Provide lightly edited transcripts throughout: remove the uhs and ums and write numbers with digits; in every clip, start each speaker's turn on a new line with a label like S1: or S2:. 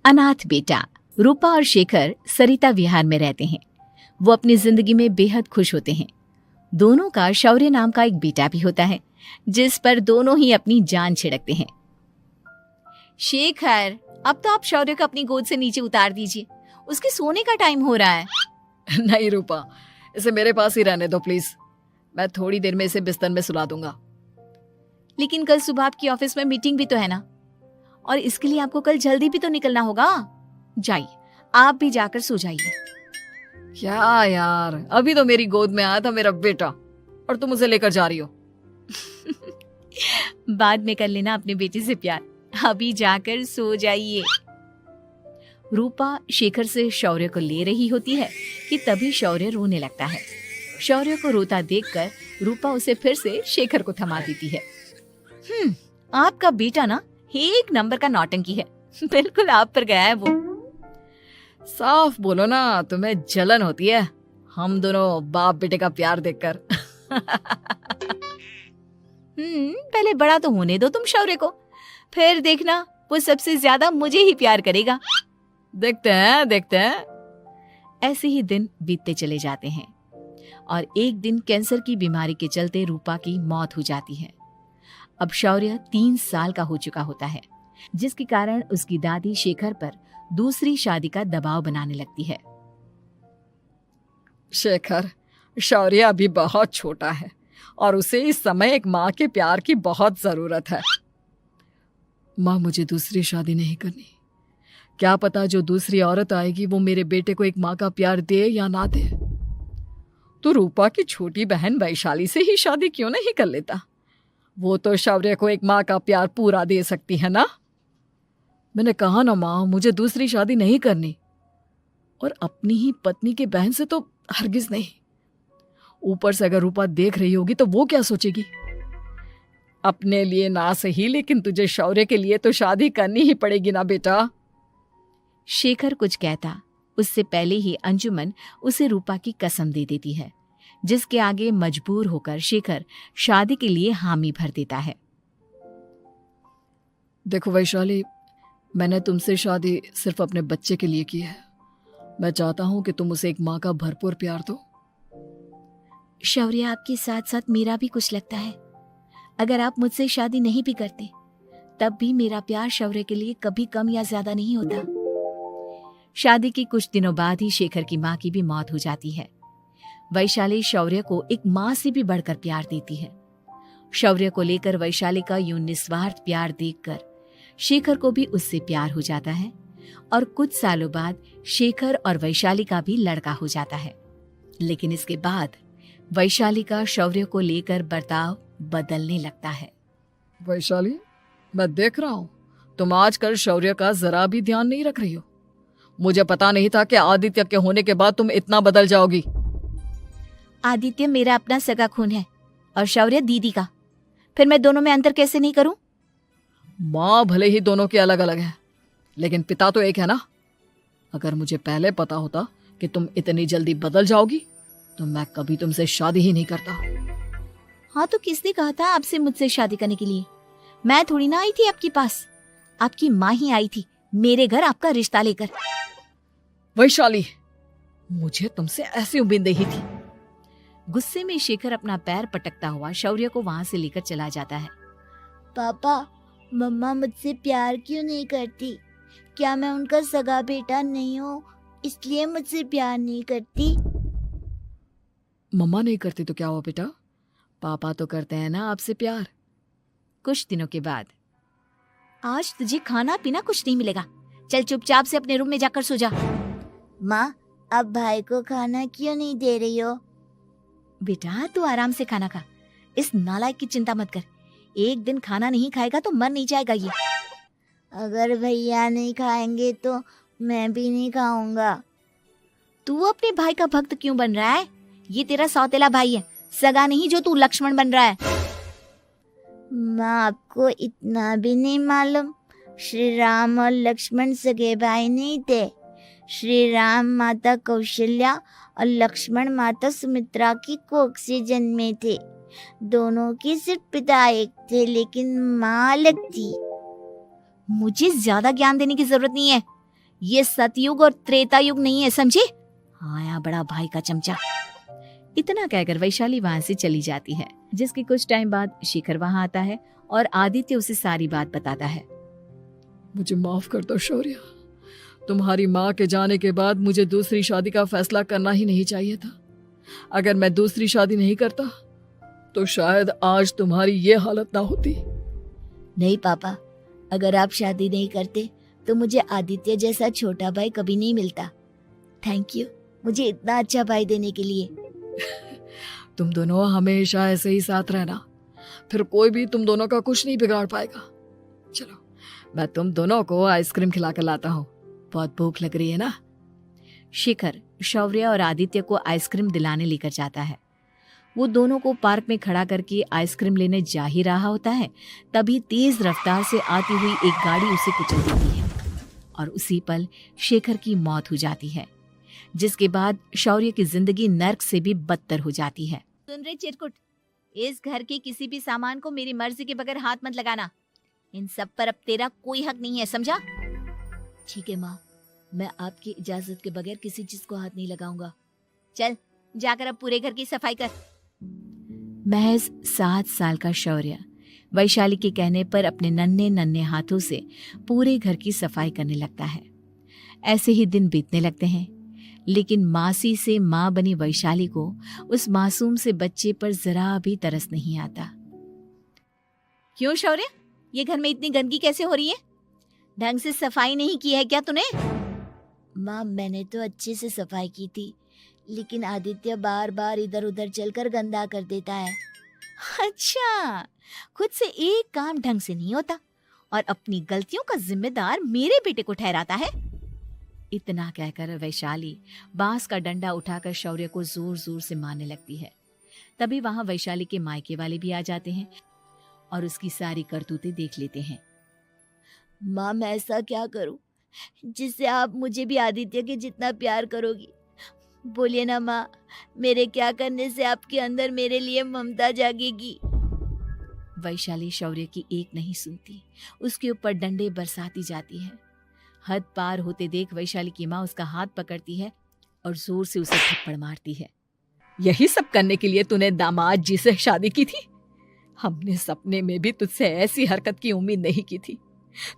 S1: अनाथ बेटा। रूपा और शेखर सरिता विहार में रहते हैं। वो अपनी जिंदगी में बेहद खुश होते हैं। दोनों का शौर्य नाम का एक बेटा भी होता है, जिस पर दोनों ही अपनी जान छिड़कते हैं। शेखर, अब तो आप शौर्य को अपनी गोद से नीचे उतार दीजिए, उसके सोने का टाइम हो रहा है।
S2: नहीं रूपा, इसे मेरे पास ही रहने दो प्लीज। मैं थोड़ी देर में इसे बिस्तर में सुला दूंगा।
S1: लेकिन कल सुबह आपकी ऑफिस में मीटिंग भी तो है ना, और इसके लिए आपको कल जल्दी भी तो निकलना होगा। जाइए, आप भी जाकर सो जाइए।
S2: क्या यार, अभी तो मेरी गोद में आया था मेरा बेटा और तुम उसे लेकर जा रही हो।
S1: बाद में कर लेना अपने बेटे से प्यार, अभी जाकर सो जाइए। रूपा शेखर से शौर्य को ले रही होती है कि तभी शौर्य रोने लगता है। शौर्य को रोता देखकर रूपा उसे फिर से शेखर को थमा देती है। आपका बेटा ना एक नंबर का नौटंकी है, बिल्कुल आप पर गया है वो।
S2: साफ बोलो ना, तुम्हें जलन होती है हम दोनों बाप बेटे का प्यार देखकर।
S1: पहले बड़ा तो होने दो तुम शौर्य को, फिर देखना वो सबसे ज्यादा मुझे ही प्यार करेगा।
S2: देखते हैं।
S1: ऐसे ही दिन बीतते चले जाते हैं और एक दिन कैंसर की बीमारी के चलते रूपा की मौत हो जाती है। अब शौर्य 3 साल का हो चुका होता है, जिसके कारण उसकी दादी शेखर पर दूसरी शादी का दबाव बनाने लगती है।
S2: शेखर, शौर्य अभी बहुत छोटा है और उसे इस समय एक माँ के प्यार की बहुत जरूरत है। माँ, मुझे दूसरी शादी नहीं करनी। क्या पता जो दूसरी औरत आएगी वो मेरे बेटे को एक माँ का प्यार दे या ना दे। तो रूपा की छोटी बहन वैशाली से ही शादी क्यों नहीं कर लेता? वो तो शौर्य को एक माँ का प्यार पूरा दे सकती है ना। मैंने कहा ना माँ, मुझे दूसरी शादी नहीं करनी, और अपनी ही पत्नी की बहन से तो हरगिज नहीं। ऊपर से अगर रूपा देख रही होगी तो वो क्या सोचेगी? अपने लिए ना सही, लेकिन तुझे शौर्य के लिए तो शादी करनी ही पड़ेगी ना बेटा।
S1: शेखर कुछ कहता उससे पहले ही अंजुमन उसे रूपा की कसम दे देती है, जिसके आगे मजबूर होकर शेखर शादी के लिए हामी भर देता है।
S2: देखो वैशाली, मैंने तुमसे शादी सिर्फ अपने बच्चे के लिए की है। मैं चाहता हूं कि तुम उसे एक माँ का भरपूर प्यार दो।
S1: शौर्य, आपके साथ साथ मेरा भी कुछ लगता है। अगर आप मुझसे शादी नहीं भी करते तब भी मेरा प्यार शौर्य के लिए कभी कम या ज्यादा नहीं होता। शादी के कुछ दिनों बाद ही शेखर की माँ की भी मौत हो जाती है। वैशाली शौर्य को एक माँ से भी बढ़कर प्यार देती है। शौर्य को लेकर वैशाली का यूं निस्वार्थ प्यार देखकर शेखर को भी उससे प्यार हो जाता है और कुछ सालों बाद शेखर और वैशाली का भी लड़का हो जाता है। लेकिन इसके बाद वैशाली का शौर्य को लेकर बर्ताव बदलने लगता है।
S2: वैशाली, मैं देख रहा हूँ तुम आजकल शौर्य का जरा भी ध्यान नहीं रख रही हो। मुझे पता नहीं था कि आदित्य के होने के बाद तुम इतना बदल जाओगी।
S1: आदित्य मेरा अपना सगा खून है और शौर्य दीदी का, फिर मैं दोनों में अंतर कैसे नहीं करूं?
S2: माँ भले ही दोनों के अलग अलग है, लेकिन पिता तो एक है ना। अगर मुझे पहले पता होता कि तुम इतनी जल्दी बदल जाओगी तो मैं कभी तुमसे शादी ही नहीं करता।
S1: हाँ, तो किसने कहा था आपसे मुझसे शादी करने के लिए? मैं थोड़ी ना आई थी आपके पास, आपकी माँ ही आई थी मेरे घर आपका रिश्ता लेकर।
S2: वैशाली, मुझे तुमसे ऐसी उम्मीद नहीं थी।
S1: गुस्से में शेखर अपना पैर पटकता हुआ शौर्य को वहां से लेकर चला जाता है।
S3: पापा, मम्मा मुझसे प्यार क्यों नहीं करती? क्या मैं उनका सगा बेटा नहीं हूँ इसलिए मुझसे प्यार नहीं करती?
S2: मम्मा नहीं करती तो क्या हुआ बेटा, पापा तो करते हैं ना आपसे प्यार।
S1: कुछ दिनों के बाद, आज तुझे खाना पीना कुछ नहीं मिलेगा, चल चुपचाप से अपने रूम में जाकर सो जा।
S3: माँ, अब भाई को खाना क्यों नहीं दे रही हो?
S1: बेटा तू आराम से खाना खा, इस नालायक की चिंता मत कर। एक दिन खाना नहीं खाएगा तो मर नहीं जाएगा ये।
S3: अगर भैया नहीं खाएंगे तो मैं भी नहीं खाऊंगा।
S1: तू अपने भाई का भक्त क्यों बन रहा है? ये तेरा सौतेला भाई है, सगा नहीं जो तू लक्ष्मण बन रहा है।
S3: माँ, आपको इतना भी नहीं मालूम? श्री राम और लक्ष्मण सगे भाई नहीं थे। श्री राम माता कौशल्या और लक्ष्मण माता सुमित्रा की कोख से जन्मे थे। दोनों के सिर्फ पिता एक थे, लेकिन माँ अलग थी।
S1: मुझे ज्यादा ज्ञान देने की जरूरत नहीं है। ये सतयुग और त्रेता युग नहीं है, समझे? आया बड़ा भाई का चमचा। इतना कहकर वैशाली वहां से चली जाती है। जिसके कुछ टाइम बाद शिखर वहां आता है और आदित्य उसे सारी बात बताता है।
S2: मुझे माफ कर दो शौर्य, तुम्हारी माँ के जाने के बाद मुझे दूसरी शादी का फैसला करना ही नहीं चाहिए था। अगर मैं दूसरी शादी नहीं करता तो शायद आज तुम्हारी ये हालत ना होती।
S3: नहीं पापा, अगर आप शादी नहीं करते तो मुझे आदित्य जैसा छोटा भाई कभी नहीं मिलता। थैंक यू मुझे इतना अच्छा भाई देने के लिए।
S2: तुम दोनों हमेशा ऐसे ही साथ रहना, फिर कोई भी तुम दोनों का कुछ नहीं बिगाड़ पाएगा। चलो मैं तुम दोनों को आइसक्रीम खिला कर लाता हूँ, बहुत भूख लग रही है ना।
S1: शिखर शौर्य और आदित्य को आइसक्रीम दिलाने लेकर जाता है। वो दोनों को पार्क में खड़ा करके आइसक्रीम लेने जा ही रहा होता है, तभी तेज रफ्तार से आती हुई एक गाड़ी उसे कुचल देती है और उसी पल शेखर की मौत हो जाती है, जिसके बाद शौर्य की जिंदगी नर्क से भी बदतर हो जाती है। सुन रहे चिरकुट, इस घर के किसी भी सामान को मेरी मर्जी के बगैर हाथ मत लगाना। इन सब पर अब तेरा कोई हक नहीं है, समझा?
S3: ठीक है माँ, मैं आपकी इजाजत के बगैर किसी चीज को हाथ नहीं लगाऊंगा।
S1: चल जाकर अब पूरे घर की सफाई कर। महज 7 साल का शौर्य वैशाली के कहने पर अपने नन्हे नन्हे हाथों से पूरे घर की सफाई करने लगता है। ऐसे ही दिन बीतने लगते हैं, लेकिन मासी से माँ बनी वैशाली को उस मासूम से बच्चे पर जरा भी तरस नहीं आता। क्यों शौर्य, ये घर में इतनी गंदगी कैसे हो रही है? ढंग से सफाई नहीं की है क्या तूने?
S3: माँ मैंने तो अच्छे से सफाई की थी, लेकिन आदित्य बार बार इधर उधर चलकर गंदा कर देता है।
S1: अच्छा, खुद से एक काम ढंग से नहीं होता और अपनी गलतियों का जिम्मेदार मेरे बेटे को ठहराता है। इतना कहकर वैशाली बांस का डंडा उठाकर शौर्य को जोर जोर से मारने लगती है। तभी वहां वैशाली के मायके वाले भी आ जाते हैं और उसकी सारी करतूतें देख लेते हैं।
S3: माँ मैं ऐसा क्या करूं जिससे आप मुझे भी आदित्य के जितना प्यार करोगी? बोलिए ना माँ, मेरे क्या करने से आपके अंदर मेरे लिए ममता जागेगी?
S1: वैशाली शौर्य की एक नहीं सुनती, उसके ऊपर डंडे बरसाती जाती है। हद पार होते देख वैशाली की माँ उसका हाथ पकड़ती है और जोर से उसे थप्पड़ मारती है।
S2: यही सब करने के लिए तूने दामाद जी से शादी की थी? हमने सपने में भी तुझसे ऐसी हरकत की उम्मीद नहीं की थी।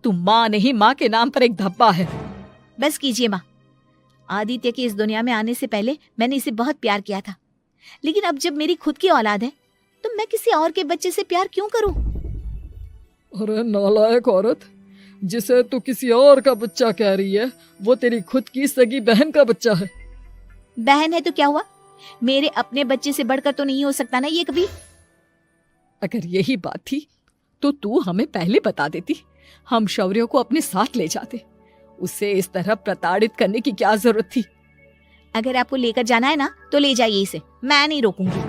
S2: तू माँ नहीं, माँ के नाम पर एक धब्बा है।
S1: बस कीजिए माँ, आदित्य के इस दुनिया में आने से पहले मैंने इसे बहुत प्यार किया था, लेकिन अब जब मेरी खुद की औलाद है तो मैं किसी और के बच्चे से प्यार क्यों करूं?
S2: अरे नालायक औरत, जिसे तू किसी और का बच्चा कह रही है वो तेरी खुद की सगी बहन का बच्चा है।
S1: बहन है तो क्या हुआ, मेरे अपने बच्चे से बढ़कर तो नहीं हो सकता ना ये कभी।
S2: अगर यही बात थी तो तू हमें पहले बता देती, हम शौर्य को अपने साथ ले जाते। उसे इस तरह प्रताड़ित करने की क्या जरूरत थी?
S1: अगर आपको लेकर जाना है ना तो ले जाइए इसे, मैं नहीं रोकूंगी।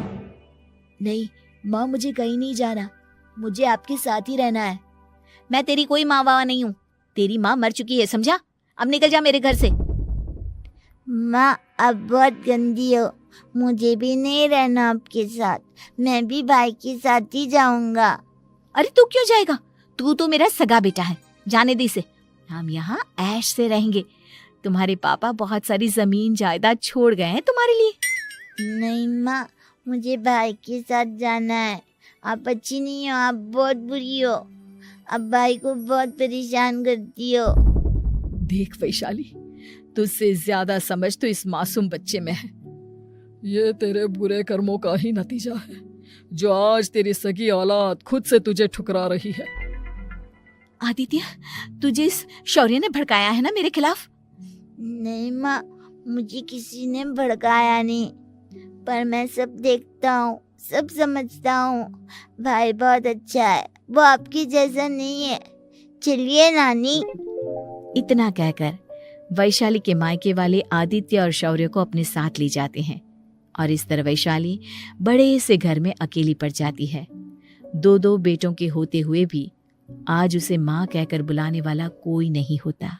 S3: नहीं माँ, मुझे कहीं नहीं जाना, मुझे आपके साथ ही रहना है।
S1: मैं तेरी कोई माँ बाबा नहीं हूँ, तेरी माँ मर चुकी है, समझा? अब निकल जा मेरे घर से।
S3: माँ आप बहुत गंदी हो, मुझे भी नहीं रहना आपके साथ, मैं भी भाई के साथ ही जाऊंगा।
S1: अरे तू क्यों जाएगा, तू तो मेरा सगा बेटा है, जाने दे इसे। हम यहाँ ऐश से रहेंगे, तुम्हारे पापा बहुत सारी जमीन जायदाद छोड़ गए हैं तुम्हारे लिए।
S3: नहीं माँ, मुझे भाई के साथ जाना है। आप अच्छी नहीं हो, आप बहुत बुरी हो, आप भाई को बहुत परेशान करती हो।
S2: देख वैशाली, तुझसे ज्यादा समझ तो इस मासूम बच्चे में है। ये तेरे बुरे कर्मों का ही नतीजा है जो आज तेरी सगी औलाद खुद से तुझे ठुकरा रही है।
S1: आदित्य, तुझे इस शौर्य ने भड़काया है ना मेरे खिलाफ?
S3: नहीं माँ, मुझे किसी ने भड़काया नहीं, पर मैं सब देखता हूँ, सब समझता हूँ। भाई बहुत अच्छा है, वो आपकी जैसा नहीं है। चलिए नानी।
S1: इतना कहकर वैशाली के मायके वाले आदित्य और शौर्य को अपने साथ ले जाते हैं और इस तरह वैशाली बड़े से घर में अकेली पड़ जाती है। 2 बेटों के होते हुए भी आज उसे माँ कहकर बुलाने वाला कोई नहीं होता।